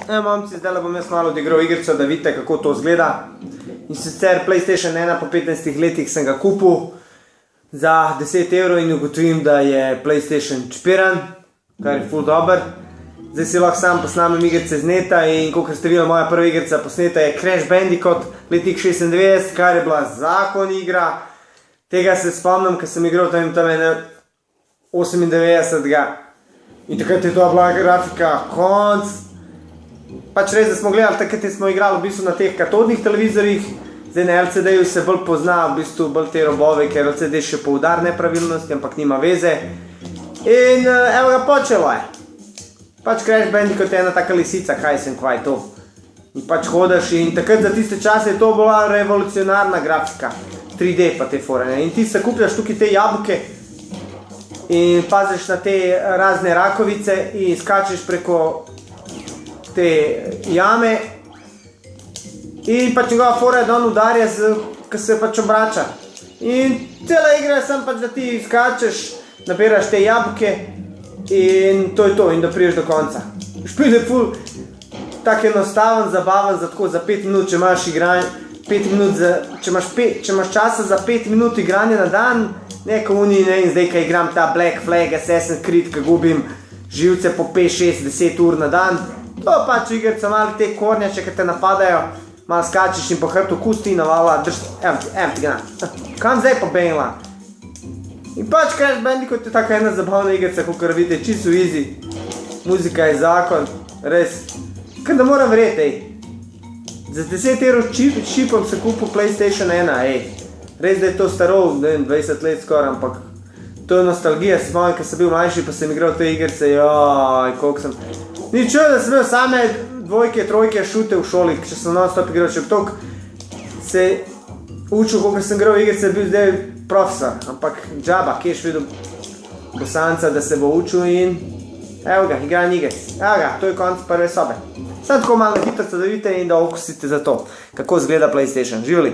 Momci, zdaj bom jaz malo odigral igrico, da vidite, kako to izgleda. In sicer PlayStation 1 po 15 letih sem ga kupil za 10 € in ugotovim, da je PlayStation čipiran, kar je ful dober. Zdaj si lahko sam posnamem igrice z neta in kakor ste videli, moja prva igrica posneta je Crash Bandicoot letnik 96, kar je bila zakon igra. Tega se spomnim, ker sem igral tam 98. In takrat je to bila grafika konc. Pač res, da smo gledali, takrat smo igrali v bistvu na teh katodnih televizorjih, zdaj na LCD-ju se bolj pozna, v bistvu bolj te robove, ker LCD še poudar nepravilnosti, ampak nima veze. In evo ga, počelo je. Pač Crash Bandicoot je ena taka lisica, kaj sem, kvaj to. In pač hodaš in takrat za tiste čase je to bila revolucionarna grafika. 3D pa te fore, ne. In ti se kupljaš tukaj te jabolke in paziš na te razne rakovice in skačeš preko te jame. In pač njegova fora je, da on udarja, ko se pač obrača. In cela igra je sem pač, da ti skačeš, nabiraš te jabolke in to je to, in da priješ do konca. Špil je ful tak enostaven, zabaven, za tako za 5 minut, če imaš igranje, 5 minut, če imaš časa za 5 minut igranje na dan, neko uni, ne, in zdaj, ko igram ta Black Flag, Assassin's Creed, ko gubim živce po 5, 6, 10 ur na dan, to pač igrica, malo te kornjače, ki te napadajo, malo skačeš in po hrbtu kusti, navala, drž, evo ti ga na. Kam zdaj pa benila? In pač Crash Bandicoot je taka ena zabavna igrica, kakor vidite, čisto easy. Muzika je zakon, res. Kar ne moram verjeti, ej. Za 10 € šipom sem kupil PlayStation 1, ej. Res, da je to staro, ne vem, 20 let skoraj, ampak to je nostalgija, se spomnim, ker sem bil mlajši, pa sem igral te igrice, joj, koliko sem. Ni čudo, da sem imel same dvojke, trojke, šute v šoli, če sem non-stop igral, če bi toliko se učil, koliko sem igral igrice, bil zdaj profesor, ampak džaba, kje ješ videl bosanca, da se bo učil in evo ga, igra igric. Evo ga, to je konc prve sobe. Samo tako malo hitro, da vidite in da okusite za to, kako izgleda PlayStation. Živeli!